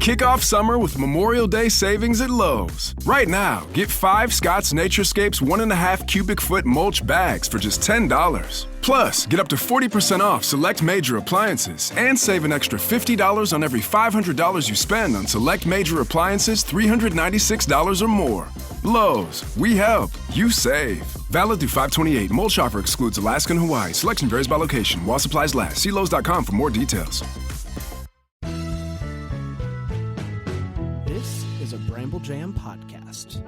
Kick off summer with Memorial Day savings at Lowe's. Right now, get 5 Scott's Naturescapes 1.5 cubic foot mulch bags for just $10. Plus, get up to 40% off select major appliances and save an extra $50 on every $500 you spend on select major appliances $396 or more. Lowe's, we help, you save. Valid through 5/28. Mulch offer excludes Alaska and Hawaii. Selection varies by location. While supplies last. See Lowe's.com for more details. This is a Bramble Jam podcast.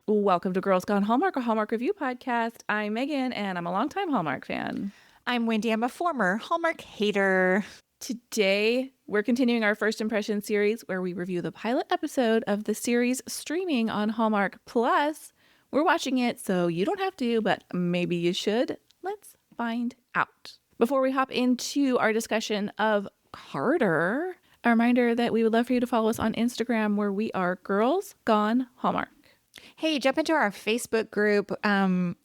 Welcome to Girls Gone Hallmark, a Hallmark review podcast. I'm Megan, and I'm a longtime Hallmark fan. I'm Wendy. I'm a former Hallmark hater. Today, we're continuing our First Impression series where we review the pilot episode of the series streaming on Hallmark Plus. We're watching it, so you don't have to, but maybe you should. Let's find out. Before we hop into our discussion of Carter, a reminder that we would love for you to follow us on Instagram where we are Girls Gone Hallmark. Hey, jump into our Facebook group.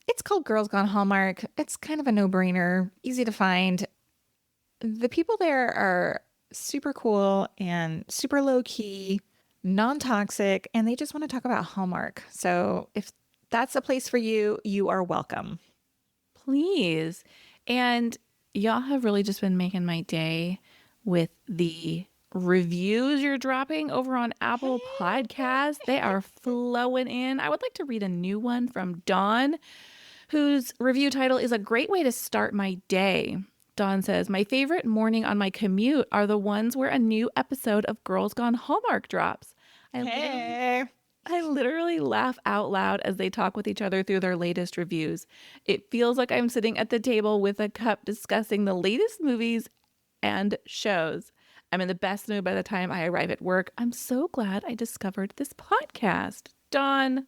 It's called Girls Gone Hallmark. It's kind of a no-brainer, easy to find. The people there are super cool and super low-key, non-toxic, and they just want to talk about Hallmark. So if that's a place for you, you are welcome. Please. And y'all have really just been making my day with the reviews you're dropping over on Apple Podcasts. They are flowing in. I would like to read a new one from Dawn, whose review title is "A Great Way to Start My Day." Dawn says, "My favorite morning on my commute are the ones where a new episode of Girls Gone Hallmark drops. I literally laugh out loud as they talk with each other through their latest reviews. It feels like I'm sitting at the table with a cup discussing the latest movies and shows. I'm in the best mood by the time I arrive at work. I'm so glad I discovered this podcast." Dawn,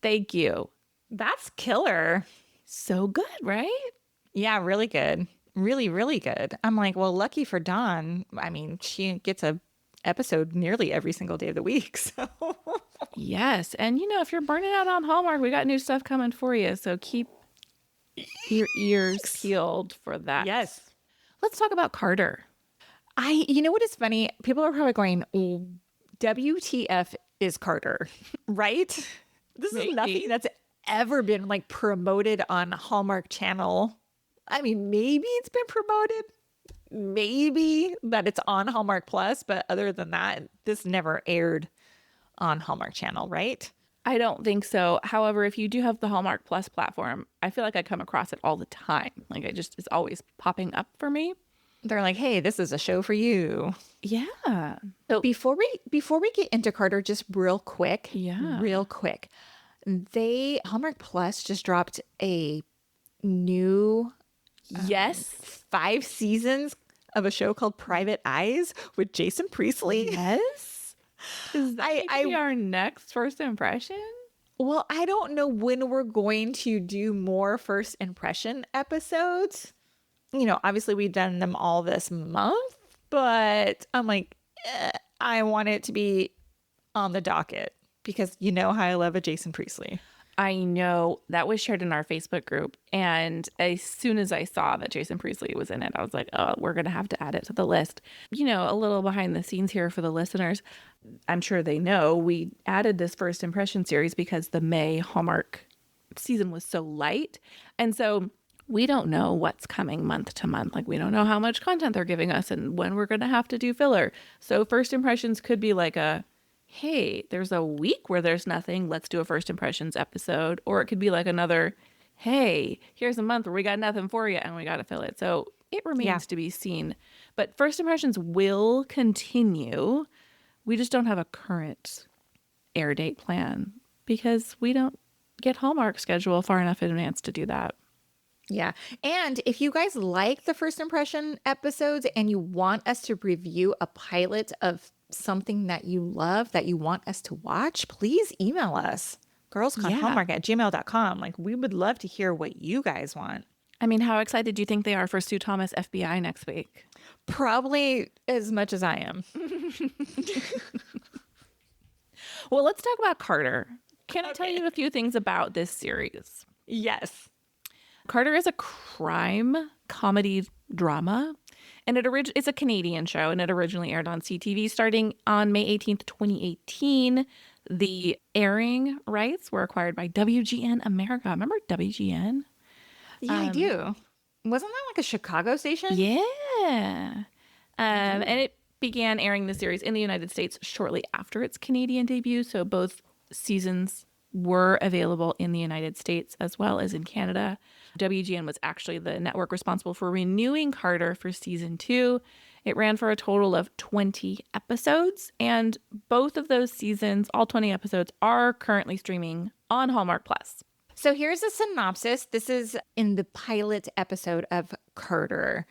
thank you. That's killer. So good, right? Yeah, really good. Really, really good. I'm like, well, lucky for Dawn. I mean, she gets a episode nearly every single day of the week. So Yes. And, if you're burning out on Hallmark, we got new stuff coming for you. So keep your ears peeled for that. yes. Let's talk about Carter. You know what is funny? People are probably going, WTF is Carter, right? This Maybe. is nothing that's ever been like promoted on Hallmark Channel. I mean, maybe it's been promoted, maybe that it's on Hallmark Plus, but other than that, this never aired on Hallmark Channel, right? I don't think so. However, if you do have the Hallmark Plus platform, I feel like I come across it all the time. Like it's always popping up for me. They're like, hey, this is a show for you. Yeah. So before we get into Carter, just real quick, Hallmark Plus just dropped a new 5 seasons of a show called Private Eyes with Jason Priestley. Yes. Is that maybe our next First Impression? Well, I don't know when we're going to do more First Impression episodes. Obviously we've done them all this month, but I'm like, I want it to be on the docket because you know how I love a Jason Priestley. I know that was shared in our Facebook group. And as soon as I saw that Jason Priestley was in it, I was like, oh, we're going to have to add it to the list. A little behind the scenes here for the listeners. I'm sure they know we added this First Impression series because the May Hallmark season was so light. And so we don't know what's coming month to month. Like, we don't know how much content they're giving us and when we're going to have to do filler. So First Impressions could be like hey, there's a week where there's nothing, let's do a First Impressions episode. Or it could be like another, hey, here's a month where we got nothing for you and we got to fill it. So it remains to be seen. But First Impressions will continue. We just don't have a current air date plan because we don't get Hallmark schedule far enough in advance to do that. Yeah. And if you guys like the First Impression episodes and you want us to review a pilot of something that you love that you want us to watch, please email us. girlsconehallmark@gmail.com. Like, we would love to hear what you guys want. I mean, how excited do you think they are for Sue Thomas FBI next week? Probably as much as I am. Well, let's talk about Carter. Can I tell you a few things about this series? Yes. Carter is a crime comedy drama, and it's a Canadian show, and it originally aired on CTV starting on May 18th, 2018. The airing rights were acquired by WGN America. Remember WGN? Yeah, I do. Wasn't that like a Chicago station? Yeah. And it began airing the series in the United States shortly after its Canadian debut. So both seasons were available in the United States as well as in Canada. WGN was actually the network responsible for renewing Carter for season 2. It ran for a total of 20 episodes, and both of those seasons, all 20 episodes, are currently streaming on Hallmark Plus. So here's a synopsis. This is in the pilot episode of Carter.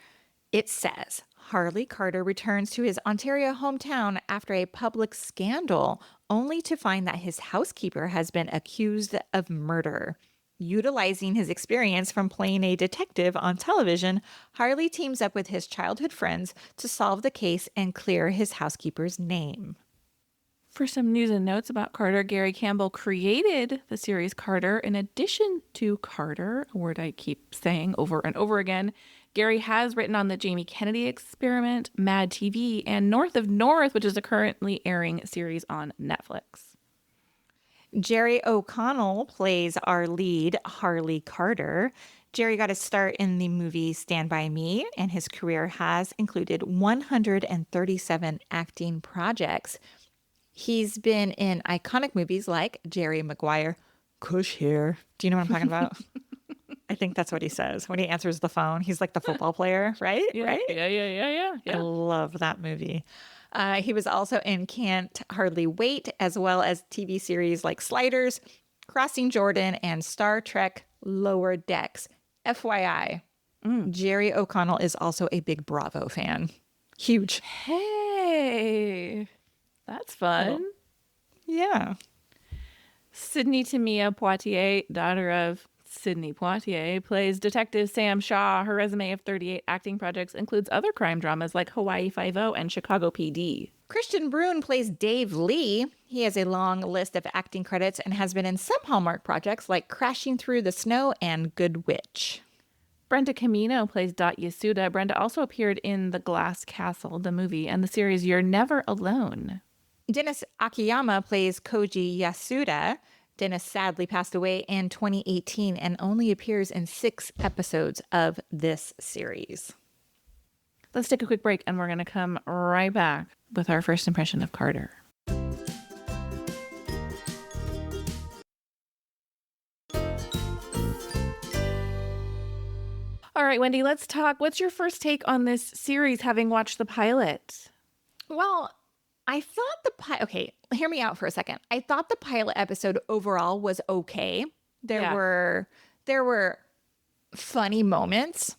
It says, Harley Carter returns to his Ontario hometown after a public scandal, only to find that his housekeeper has been accused of murder. Utilizing his experience from playing a detective on television, Harley teams up with his childhood friends to solve the case and clear his housekeeper's name. For some news and notes about Carter, Gary Campbell created the series Carter. In addition to Carter, a word I keep saying over and over again, Gary has written on the Jamie Kennedy Experiment, Mad TV, and North of North, which is a currently airing series on Netflix. Jerry O'Connell plays our lead, Harley Carter. Jerry got his start in the movie Stand By Me, and his career has included 137 acting projects. He's been in iconic movies like Jerry Maguire, Cush here. Do you know what I'm talking about? I think that's what he says when he answers the phone. He's like the football player, right? Yeah, right? Yeah. I love that movie. He was also in Can't Hardly Wait, as well as TV series like Sliders, Crossing Jordan, and Star Trek Lower Decks. FYI, Jerry O'Connell is also a big Bravo fan. Huge. Hey, that's fun. Yeah. Sydney Tamia Poitier, daughter of Sidney Poitier, plays Detective Sam Shaw. Her resume of 38 acting projects includes other crime dramas like Hawaii Five-0 and Chicago PD. Christian Brune plays Dave Lee. He has a long list of acting credits and has been in some Hallmark projects like Crashing Through the Snow and Good Witch. Brenda Camino plays Dot Yasuda. Brenda also appeared in The Glass Castle, the movie, and the series You're Never Alone. Dennis Akiyama plays Koji Yasuda. Dennis sadly passed away in 2018 and only appears in 6 episodes of this series. Let's take a quick break, and we're going to come right back with our first impression of Carter. All right, Wendy, let's talk. What's your first take on this series, having watched the pilot? Well, I thought okay, hear me out for a second. I thought the pilot episode overall was okay. There were funny moments,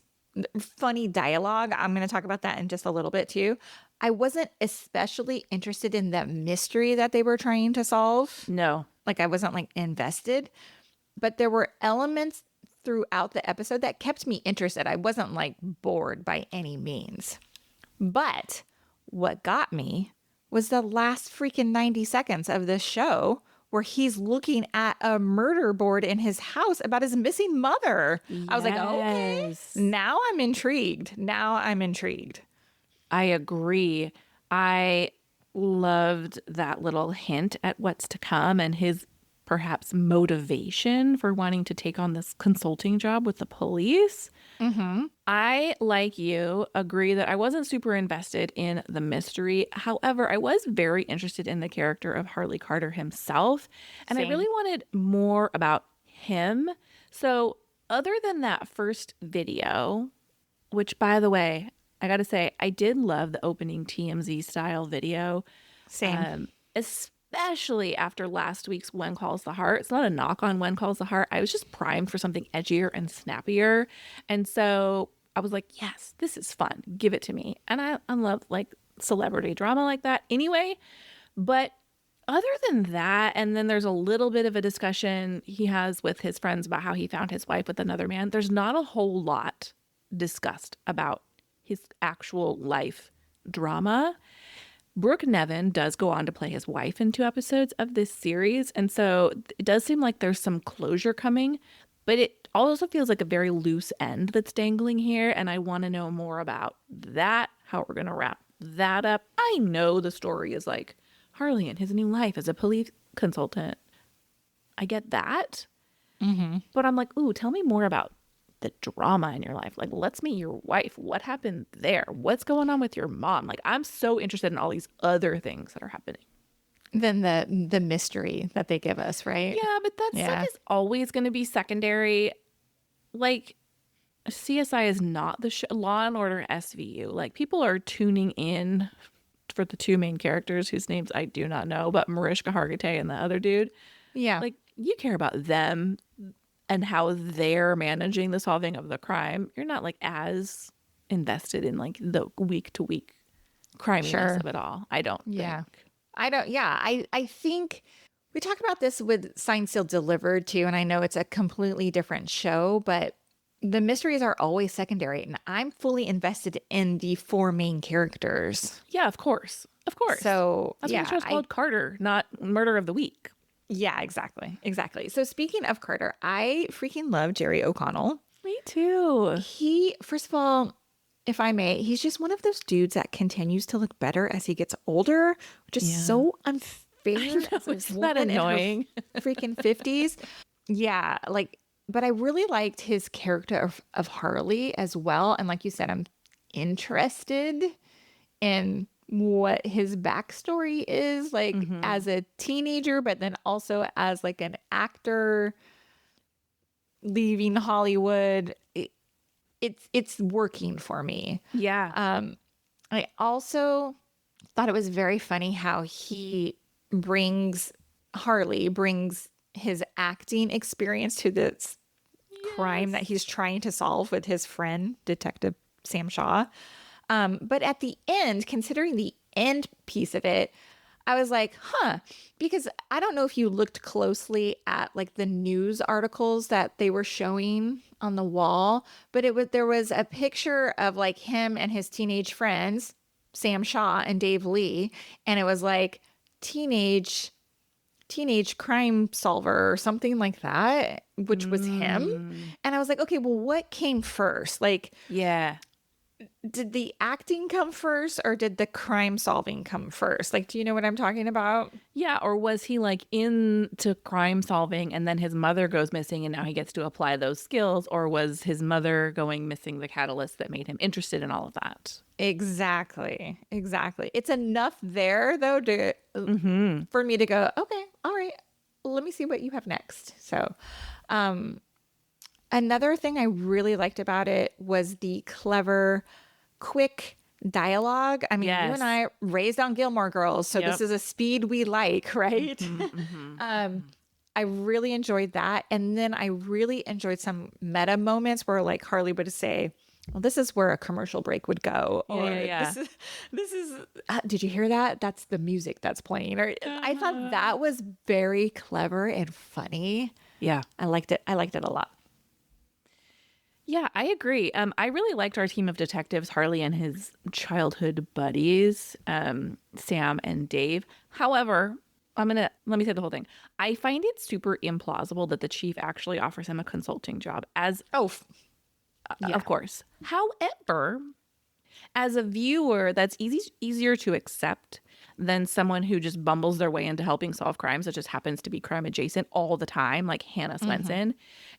funny dialogue. I'm going to talk about that in just a little bit too. I wasn't especially interested in the mystery that they were trying to solve. No. Like I wasn't like invested, but there were elements throughout the episode that kept me interested. I wasn't like bored by any means. But what got me was the last freaking 90 seconds of this show where he's looking at a murder board in his house about his missing mother. Yes. I was like, okay, now I'm intrigued. I agree. I loved that little hint at what's to come and his perhaps motivation for wanting to take on this consulting job with the police. Mm-hmm. I, like you, agree that I wasn't super invested in the mystery. However, I was very interested in the character of Harley Carter himself, and Same. I really wanted more about him. So other than that first video, which, by the way, I gotta say, I did love the opening TMZ style video. Same. Especially after last week's When Calls the Heart. It's not a knock on When Calls the Heart. I was just primed for something edgier and snappier. And so I was like, yes, this is fun. Give it to me. And I love like celebrity drama like that anyway. But Other than that, and then there's a little bit of a discussion he has with his friends about how he found his wife with another man. There's not a whole lot discussed about his actual life drama. Brooke Nevin does go on to play his wife in 2 episodes of this series. And so it does seem like there's some closure coming, but it also feels like a very loose end that's dangling here. And I want to know more about that, how we're going to wrap that up. I know the story is like Harley and his new life as a police consultant. I get that. But I'm like, ooh, tell me more about the drama in your life. Like, let's meet your wife. What happened there? What's going on with your mom? Like, I'm so interested in all these other things that are happening. Than the mystery that they give us, right? Yeah, but that stuff is always going to be secondary. Like, CSI is not the Law and Order SVU. Like, people are tuning in for the 2 main characters whose names I do not know, but Mariska Hargitay and the other dude. Yeah. Like, you care about them and how they're managing the solving of the crime. You're not like as invested in like the week to week criminess of it all. I don't think. I think we talk about this with Signed, Sealed, Delivered too, and I know it's a completely different show, but the mysteries are always secondary, and I'm fully invested in the 4 main characters. Yeah, of course. Of course. So that's why the show's called Carter, not Murder of the Week. Yeah, exactly. So speaking of Carter, I freaking love Jerry O'Connell. Me too. He, first of all, if I may, he's just one of those dudes that continues to look better as he gets older, which is so unfair. Isn't that annoying? Freaking 50s. Yeah, like, but I really liked his character of Harley as well. And like you said, I'm interested in what his backstory is, like as a teenager, but then also as like an actor leaving Hollywood. It's working for me. Yeah. I also thought it was very funny how Harley brings his acting experience to this crime that he's trying to solve with his friend, Detective Sam Shaw. But at the end, considering the end piece of it, I was like, because I don't know if you looked closely at like the news articles that they were showing on the wall, but there was a picture of like him and his teenage friends, Sam Shaw and Dave Lee, and it was like teenage crime solver or something like that, which was him. And I was like, okay, well, what came first? Like, yeah. Did the acting come first or did the crime solving come first? Like, do you know what I'm talking about? Yeah. Or was he like into crime solving and then his mother goes missing and now he gets to apply those skills? Or was his mother going missing the catalyst that made him interested in all of that? Exactly. It's enough there though for me to go, okay, all right, let me see what you have next. So, another thing I really liked about it was the clever, quick dialogue. I mean, you and I raised on Gilmore Girls, so this is a speed we like, right? I really enjoyed that. And then I really enjoyed some meta moments where like Harley would say, well, this is where a commercial break would go. Or this is did you hear that? That's the music that's playing. Or I thought that was very clever and funny. Yeah. I liked it a lot. Yeah, I agree. I really liked our team of detectives, Harley and his childhood buddies, Sam and Dave. However, let me say the whole thing. I find it super implausible that the chief actually offers him a consulting job of course. However, as a viewer, that's easier to accept than someone who just bumbles their way into helping solve crimes that just happens to be crime adjacent all the time, like Hannah Swenson.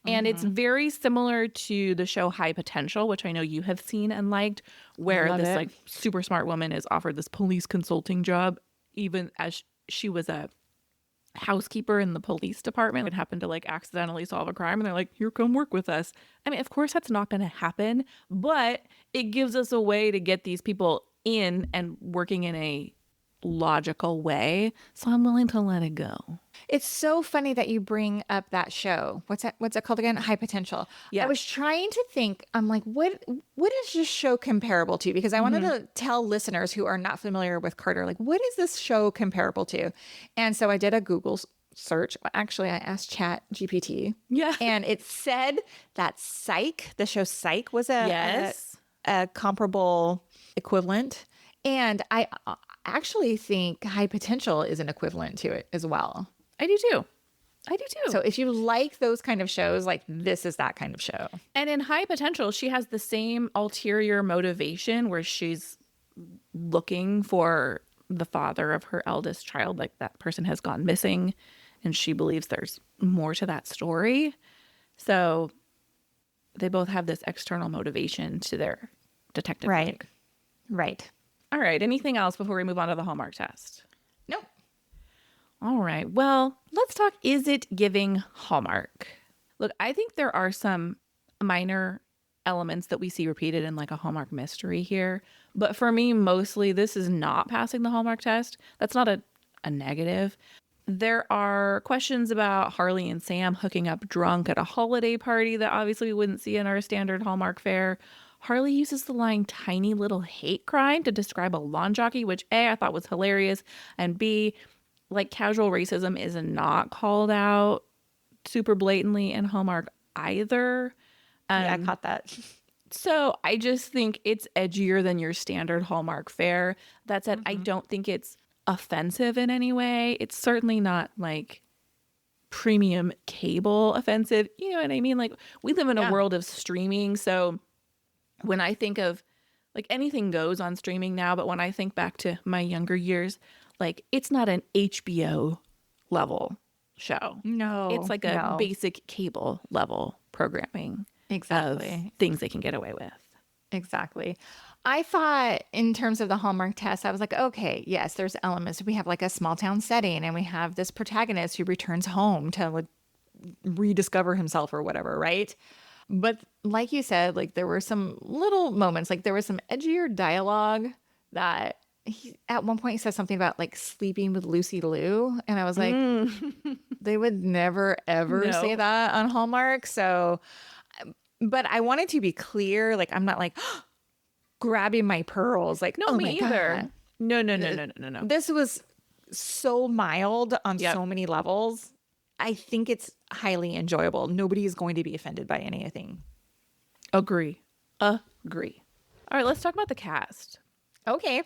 And it's very similar to the show High Potential, which I know you have seen and liked, where this like super smart woman is offered this police consulting job, even as she was a housekeeper in the police department and happened to like accidentally solve a crime. And they're like, here, come work with us. I mean, of course that's not going to happen, but it gives us a way to get these people in and working in a logical way. So I'm willing to let it go. It's so funny that you bring up that show. What's it called again? High Potential. Yeah. I was trying to think, I'm like, what is this show comparable to? Because I wanted to tell listeners who are not familiar with Carter, like, what is this show comparable to? And so I did a Google search. Actually, I asked Chat GPT. Yeah. And it said that Psych, the show Psych, was Yes. a comparable equivalent. And I actually think High Potential is an equivalent to it as well. I do too. So if you like those kind of shows, like this is that kind of show. And in High Potential, she has the same ulterior motivation where she's looking for the father of her eldest child. Like that person has gone missing and she believes there's more to that story. So they both have this external motivation to their detective work. Right. All right. Anything else before we move on to the Hallmark test? Nope. All right. Well, let's talk. Is it giving Hallmark? Look, I think there are some minor elements that we see repeated in like a Hallmark mystery here. But for me, mostly this is not passing the Hallmark test. That's not a negative. There are questions about Harley and Sam hooking up drunk at a holiday party that obviously we wouldn't see in our standard Hallmark fare. Harley uses the line tiny little hate crime to describe a lawn jockey, which A, I thought was hilarious, and B, like casual racism is not called out super blatantly in Hallmark either. Yeah, I caught that. So I just think it's edgier than your standard Hallmark fare. That said, I don't think it's offensive in any way. It's certainly not like premium cable offensive. You know what I mean? Like we live in a world of streaming. So when I think of like anything goes on streaming now, but when I think back to my younger years, like it's not an HBO level show. No. It's like a basic cable level programming. Exactly. Of things they can get away with. Exactly. I thought in terms of the Hallmark test, I was like, okay, yes, there's elements. We have like a small town setting and we have this protagonist who returns home to like rediscover himself or whatever, right? But like you said, like there were some little moments, like there was some edgier dialogue that at one point he says something about like sleeping with Lucy Liu. And I was like, they would never, ever say that on Hallmark. So, but I wanted to be clear. Like, I'm not like grabbing my pearls. Like, no, oh me my either. God. No. This was so mild on so many levels. I think it's highly enjoyable. Nobody is going to be offended by anything. Agree. All right, let's talk about the cast. Okay.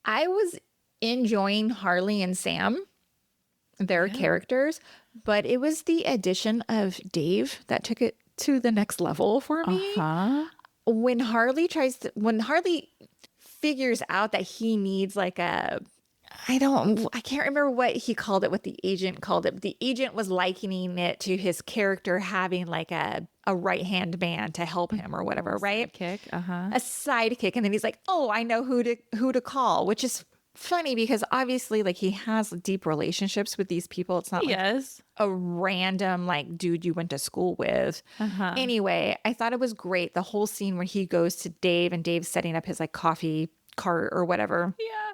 I was enjoying Harley and Sam, their characters, but it was the addition of Dave that took it to the next level for me. When Harley figures out that he needs like I can't remember what he called it, what the agent called it. The agent was likening it to his character having like a right-hand man to help him or whatever, right? Sidekick. A sidekick. And then he's like, oh, I know who to call, which is funny because obviously like he has deep relationships with these people. It's not like a random like dude you went to school with. Anyway, I thought it was great. The whole scene where he goes to Dave and Dave's setting up his like coffee cart or whatever. Yeah.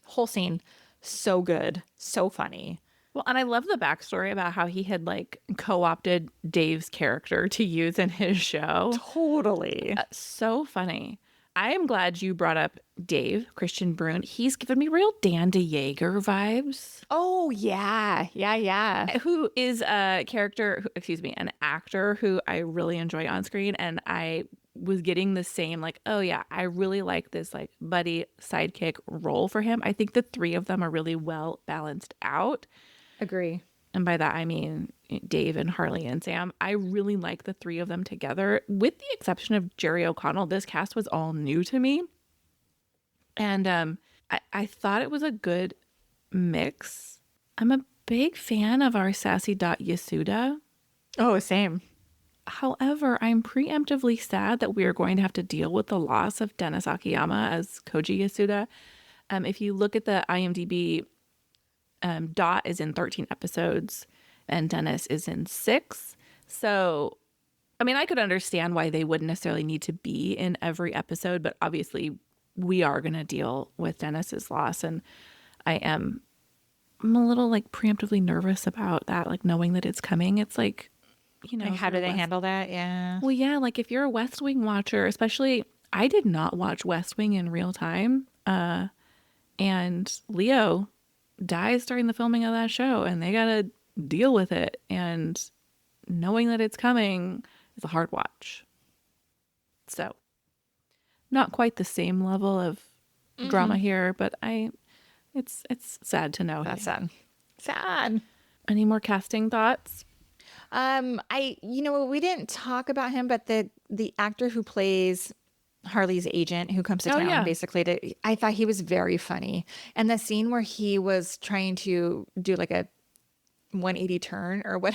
Whole scene. So good. So funny. Well, and I love the backstory about how he had like co-opted Dave's character to use in his show. Totally. So funny. I am glad you brought up Dave, Christian Brune. He's given me real Dan DeYager vibes. Oh, yeah. Yeah. Who is an actor who I really enjoy on screen. And I was getting the same like, oh yeah, I really like this like buddy sidekick role for him. I think the three of them are really well balanced out. Agree. And by that, I mean Dave and Harley and Sam. I really like the three of them together. With the exception of Jerry O'Connell, this cast was all new to me. And I thought it was a good mix. I'm a big fan of our sassy Yasuda. Oh, same. However, I'm preemptively sad that we are going to have to deal with the loss of Dennis Akiyama as Koji Yasuda. If you look at the IMDb, Dot is in 13 episodes and Dennis is in 6. So, I mean, I could understand why they wouldn't necessarily need to be in every episode, but obviously we are going to deal with Dennis's loss. And I'm a little like preemptively nervous about that, like knowing that it's coming. It's like, Like, how do they handle that? Yeah. Well, yeah, like if you're a West Wing watcher, especially, I did not watch West Wing in real time. And Leo dies during the filming of that show, and they got to deal with it. And knowing that it's coming is a hard watch. So, not quite the same level of drama here, but it's sad to know. That's sad. Sad. Any more casting thoughts? We didn't talk about him, but the actor who plays Harley's agent who comes to town basically I thought he was very funny. And the scene where he was trying to do like a 180 turn or what?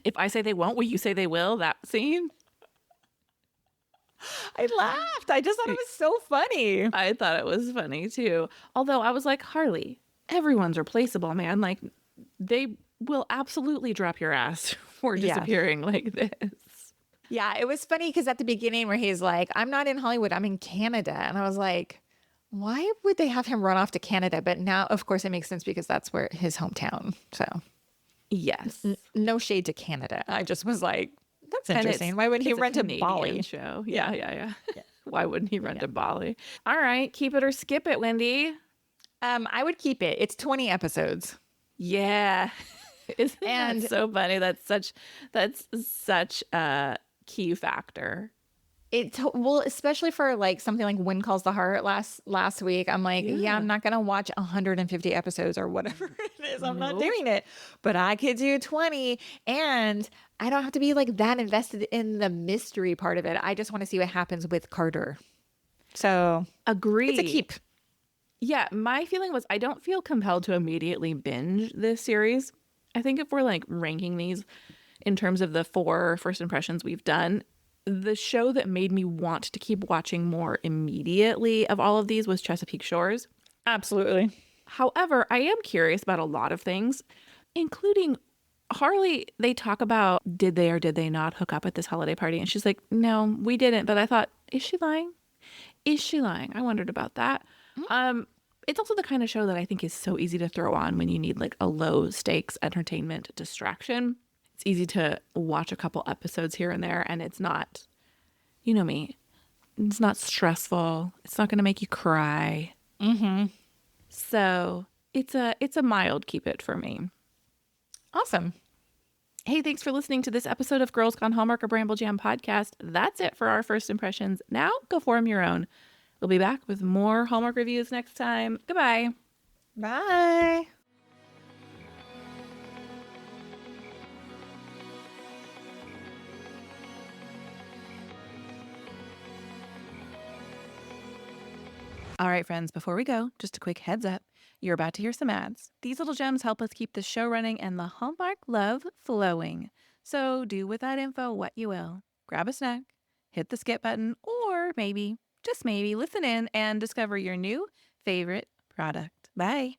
If I say they won't, will you say they will? That scene? I laughed. I just thought it was so funny. I thought it was funny too. Although I was like, Harley, everyone's replaceable, man. Like, they will absolutely drop your ass for disappearing like this. Yeah, it was funny because at the beginning where he's like, I'm not in Hollywood, I'm in Canada. And I was like, why would they have him run off to Canada? But now, of course, it makes sense because that's where his hometown. So, yes. No shade to Canada. I just was like, that's interesting. Why wouldn't he run to Bali? Show. Yeah. Why wouldn't he run to Bali? All right. Keep it or skip it, Wendy. I would keep it. It's 20 episodes. Yeah. Isn't that so funny? That's such a key factor. Especially for like something like When Calls the Heart last week. I'm like, I'm not gonna watch 150 episodes or whatever it is. I'm not doing it. But I could do 20, and I don't have to be like that invested in the mystery part of it. I just want to see what happens with Carter. So agree. It's a keep. Yeah, my feeling was I don't feel compelled to immediately binge this series. I think if we're like ranking these in terms of the 4 first impressions we've done, the show that made me want to keep watching more immediately of all of these was Chesapeake Shores. Absolutely. However, I am curious about a lot of things, including Harley. They talk about, did they or did they not hook up at this holiday party? And she's like, no, we didn't. But I thought, is she lying? Is she lying? I wondered about that. It's also the kind of show that I think is so easy to throw on when you need like a low stakes entertainment distraction. It's easy to watch a couple episodes here and there, and it's not, you know me, it's not stressful. It's not going to make you cry. So it's a mild keep it for me. Awesome. Hey, thanks for listening to this episode of Girls Gone Hallmark, a Bramble Jam podcast. That's it for our first impressions. Now go form your own. We'll be back with more Hallmark reviews next time. Goodbye. Bye. All right, friends, before we go, just a quick heads up. You're about to hear some ads. These little gems help us keep the show running and the Hallmark love flowing. So do with that info what you will. Grab a snack, hit the skip button, or maybe, just maybe, listen in and discover your new favorite product. Bye.